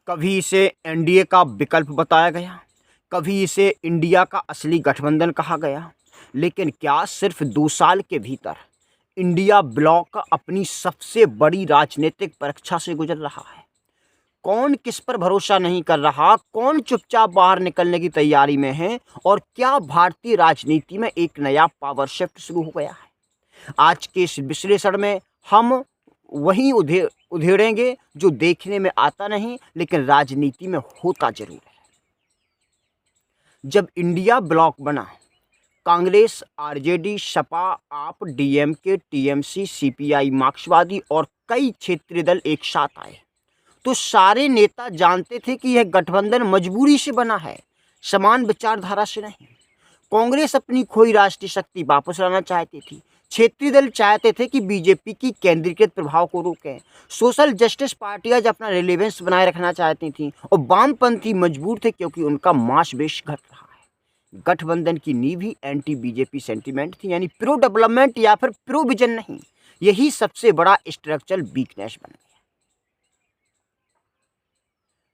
कभी इसे एनडीए का विकल्प बताया गया, कभी इसे इंडिया का असली गठबंधन कहा गया। लेकिन क्या सिर्फ 2 साल के भीतर इंडिया ब्लॉक अपनी सबसे बड़ी राजनीतिक परीक्षा से गुजर रहा है? कौन किस पर भरोसा नहीं कर रहा, कौन चुपचाप बाहर निकलने की तैयारी में है, और क्या भारतीय राजनीति में एक नया पावर शिफ्ट शुरू हो गया है? आज के इस विश्लेषण में हम वही उधेड़ेंगे जो देखने में आता नहीं लेकिन राजनीति में होता जरूर है। जब इंडिया ब्लॉक बना, कांग्रेस, आरजेडी, सपा, आप, डीएमके, टीएमसी, सीपीआई, मार्क्सवादी और कई क्षेत्रीय दल एक साथ आए तो सारे नेता जानते थे कि यह गठबंधन मजबूरी से बना है, समान विचारधारा से नहीं। कांग्रेस अपनी खोई राष्ट्रीय शक्ति वापस लाना चाहती थी, क्षेत्रीय दल चाहते थे कि बीजेपी की केंद्रीकृत प्रभाव को रोकें, सोशल जस्टिस पार्टियां अपना रिलेवेंस बनाए रखना चाहती थीं और वामपंथी मजबूर थे क्योंकि उनका मास बेस घट रहा है। गठबंधन की नींव ही एंटी बीजेपी सेंटीमेंट थी, यानी प्रो डेवलपमेंट या फिर प्रो विजन नहीं। यही सबसे बड़ा स्ट्रक्चरल वीकनेस बन गया।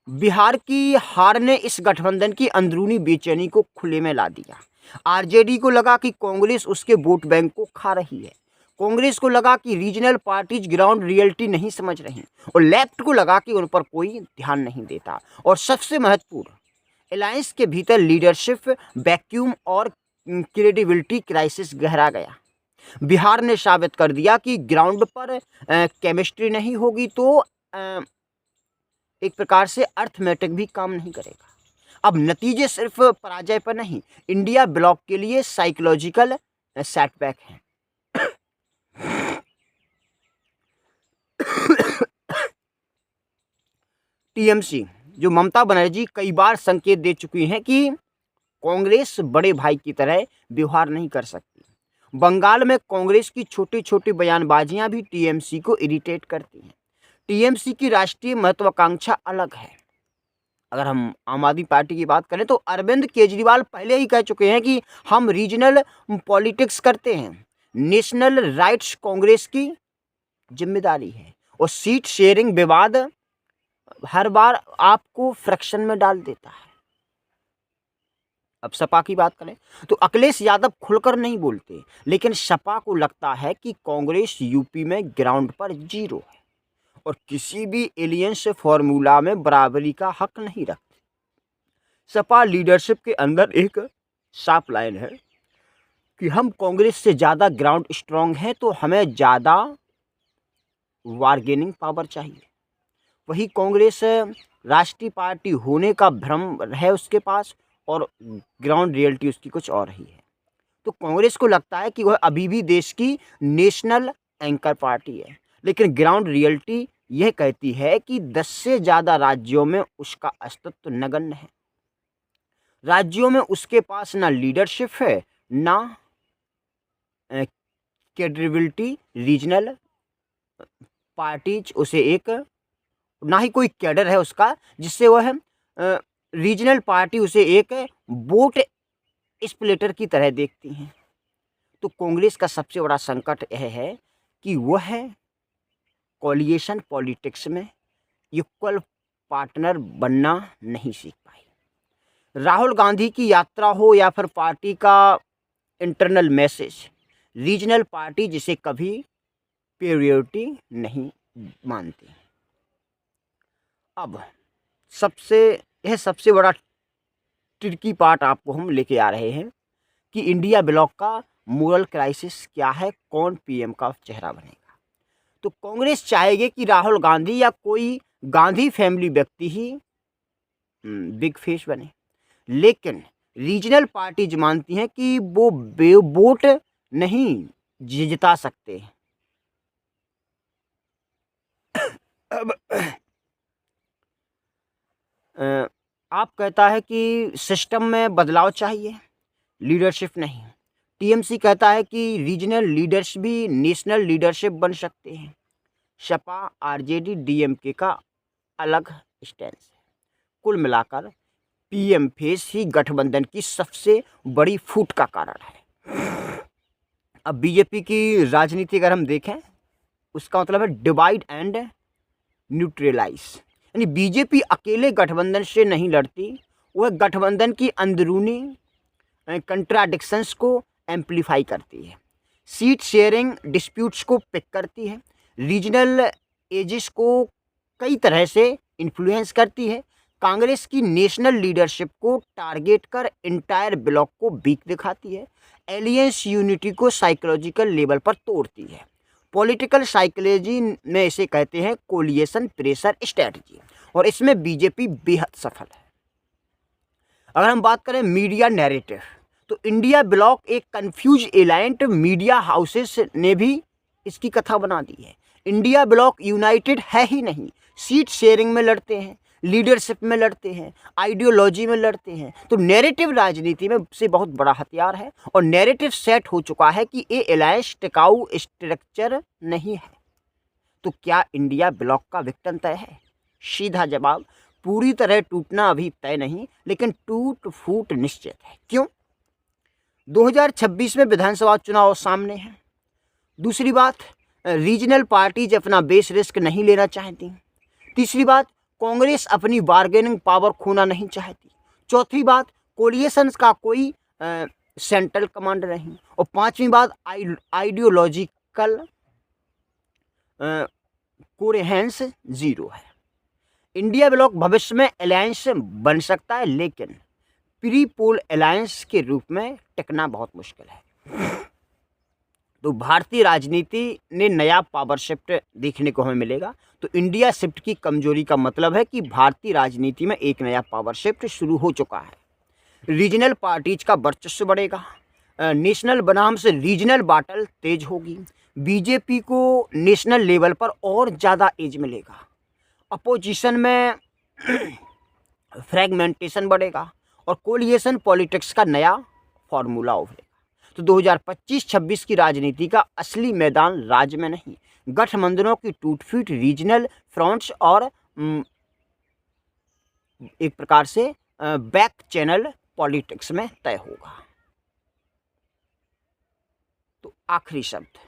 बिहार की हार ने इस गठबंधन की अंदरूनी बेचैनी को खुले में ला दिया। आरजेडी को लगा कि कांग्रेस उसके वोट बैंक को खा रही है, कांग्रेस को लगा कि रीजनल पार्टीज ग्राउंड रियलिटी नहीं समझ रही, और लेफ्ट को लगा कि उन पर कोई ध्यान नहीं देता। और सबसे महत्वपूर्ण, अलायंस के भीतर लीडरशिप वैक्यूम और क्रेडिबिलिटी क्राइसिस गहरा गया। बिहार ने साबित कर दिया कि ग्राउंड पर केमिस्ट्री नहीं होगी तो एक प्रकार से अर्थमेटिक भी काम नहीं करेगा। अब नतीजे सिर्फ पराजय पर नहीं, इंडिया ब्लॉक के लिए साइकोलॉजिकल सेटबैक है। टीएमसी, जो ममता बनर्जी कई बार संकेत दे चुकी हैं कि कांग्रेस बड़े भाई की तरह व्यवहार नहीं कर सकती। बंगाल में कांग्रेस की छोटी छोटी बयानबाजियां भी टीएमसी को इरिटेट करती हैं। टीएमसी की राष्ट्रीय महत्वाकांक्षा अलग है। अगर हम आम आदमी पार्टी की बात करें तो अरविंद केजरीवाल पहले ही कह चुके हैं कि हम रीजनल पॉलिटिक्स करते हैं, नेशनल राइट्स कांग्रेस की जिम्मेदारी है, और सीट शेयरिंग विवाद हर बार आपको फ्रैक्शन में डाल देता है। अब सपा की बात करें तो अखिलेश यादव खुलकर नहीं बोलते, लेकिन सपा को लगता है कि कांग्रेस यूपी में ग्राउंड पर जीरो है और किसी भी एलियंस फॉर्मूला में बराबरी का हक नहीं रखती। सपा लीडरशिप के अंदर एक साफ लाइन है कि हम कांग्रेस से ज़्यादा ग्राउंड स्ट्रांग हैं तो हमें ज़्यादा बार्गेनिंग पावर चाहिए। वही कांग्रेस राष्ट्रीय पार्टी होने का भ्रम है उसके पास और ग्राउंड रियलिटी उसकी कुछ और ही है। तो कांग्रेस को लगता है कि वह अभी भी देश की नेशनल एंकर पार्टी है, लेकिन ग्राउंड रियलिटी यह कहती है कि 10 से ज़्यादा राज्यों में उसका अस्तित्व नगण्य है। राज्यों में उसके पास ना लीडरशिप है, ना क्रेडिबिलिटी, रीजनल पार्टीज उसे एक, ना ही कोई कैडर है उसका जिससे वह रीजनल पार्टी उसे एक वोट स्प्लिटर की तरह देखती हैं। तो कांग्रेस का सबसे बड़ा संकट यह है कि वह कोलिएशन पॉलिटिक्स में इक्वल पार्टनर बनना नहीं सीख पाई। राहुल गांधी की यात्रा हो या फिर पार्टी का इंटरनल मैसेज, रीजनल पार्टी जिसे कभी प्रायोरिटी नहीं मानती। अब यह सबसे बड़ा ट्रिकी पार्ट आपको हम लेके आ रहे हैं कि इंडिया ब्लॉक का मोरल क्राइसिस क्या है, कौन पीएम का चेहरा बनेगा। तो कांग्रेस चाहेगी कि राहुल गांधी या कोई गांधी फैमिली व्यक्ति ही बिग फेस बने, लेकिन रीजनल पार्टीज मानती हैं कि वो वोट नहीं जिता सकते। अब आप कहता है कि सिस्टम में बदलाव चाहिए, लीडरशिप नहीं। टीएमसी कहता है कि रीजनल लीडर्स भी नेशनल लीडरशिप बन सकते हैं। सपा, आरजेडी, डीएमके का अलग स्टैंड है। कुल मिलाकर पीएम फेस ही गठबंधन की सबसे बड़ी फूट का कारण है। अब बीजेपी की राजनीति अगर हम देखें, उसका मतलब है डिवाइड एंड न्यूट्रलाइज, यानी बीजेपी अकेले गठबंधन से नहीं लड़ती, वह गठबंधन की अंदरूनी कंट्राडिक्शंस को एम्पलीफाई करती है, सीट शेयरिंग डिस्प्यूट्स को पिक करती है, रीजनल एजेस को कई तरह से इन्फ्लुएंस करती है, कांग्रेस की नेशनल लीडरशिप को टारगेट कर इंटायर ब्लॉक को वीक दिखाती है, एलियंस यूनिटी को साइकोलॉजिकल लेवल पर तोड़ती है। पॉलिटिकल साइकोलॉजी में इसे कहते हैं कोलिएशन प्रेशर स्ट्रेटजी, और इसमें बीजेपी बेहद सफल है। अगर हम बात करें मीडिया नैरेटिव, तो इंडिया ब्लॉक एक कंफ्यूज एलायंट मीडिया हाउसेस ने भी इसकी कथा बना दी है। इंडिया ब्लॉक यूनाइटेड है ही नहीं, सीट शेयरिंग में लड़ते हैं, लीडरशिप में लड़ते हैं, आइडियोलॉजी में लड़ते हैं। तो नैरेटिव राजनीति में से बहुत बड़ा हथियार है, और नैरेटिव सेट हो चुका है कि ये अलायंस टिकाऊ स्ट्रक्चर नहीं है। तो क्या इंडिया ब्लॉक का विघटन तय है? सीधा जवाब, पूरी तरह टूटना अभी तय नहीं, लेकिन टूट फूट निश्चित है। क्यों? 2026 में विधानसभा चुनाव सामने है। दूसरी बात, रीजनल पार्टीज अपना बेस रिस्क नहीं लेना चाहती। तीसरी बात, कांग्रेस अपनी बार्गेनिंग पावर खोना नहीं चाहती। चौथी बात, कोलिएशन का कोई सेंट्रल कमांड नहीं। और पांचवी बात, आइडियोलॉजिकल कोहेरेंस जीरो है। इंडिया ब्लॉक भविष्य में अलायंस बन सकता है, लेकिन प्री पोल अलायंस के रूप में टिकना बहुत मुश्किल है। तो भारतीय राजनीति ने नया पावर शिफ्ट देखने को हमें मिलेगा। तो इंडिया शिफ्ट की कमजोरी का मतलब है कि भारतीय राजनीति में एक नया पावर शिफ्ट शुरू हो चुका है। रीजनल पार्टीज का वर्चस्व बढ़ेगा, नेशनल बनाम से रीजनल बाटल तेज होगी, बीजेपी को नेशनल लेवल पर और ज़्यादा एज मिलेगा, अपोजिशन में फ्रेगमेंटेशन बढ़ेगा, और कोलिएशन पॉलिटिक्स का नया फॉर्मूला उभरेगा। तो 2025-26 की राजनीति का असली मैदान राज्य में नहीं, गठबंधनों की टूट-फूट रीजनल फ्रंट्स और एक प्रकार से बैक चैनल पॉलिटिक्स में तय होगा। तो आखिरी शब्द,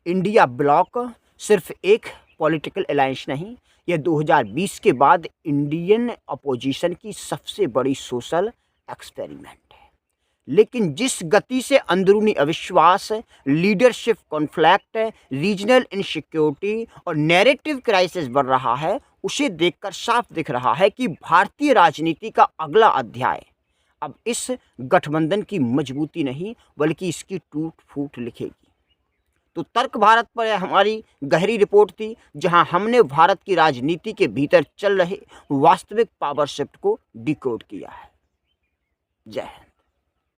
इंडिया ब्लॉक सिर्फ एक पॉलिटिकल अलायंस नहीं, यह 2020 के बाद इंडियन अपोजिशन की सबसे बड़ी सोशल एक्सपेरिमेंट है। लेकिन जिस गति से अंदरूनी अविश्वास, लीडरशिप कॉन्फ्लिक्ट, रीजनल इनसिक्योरिटी और नैरेटिव क्राइसिस बढ़ रहा है, उसे देखकर साफ दिख रहा है कि भारतीय राजनीति का अगला अध्याय अब इस गठबंधन की मजबूती नहीं, बल्कि इसकी टूट फूट लिखेगी। तो तर्क भारत पर हमारी गहरी रिपोर्ट थी, जहां हमने भारत की राजनीति के भीतर चल रहे वास्तविक पावर शिफ्ट को डिकोड किया है। जय हिंद।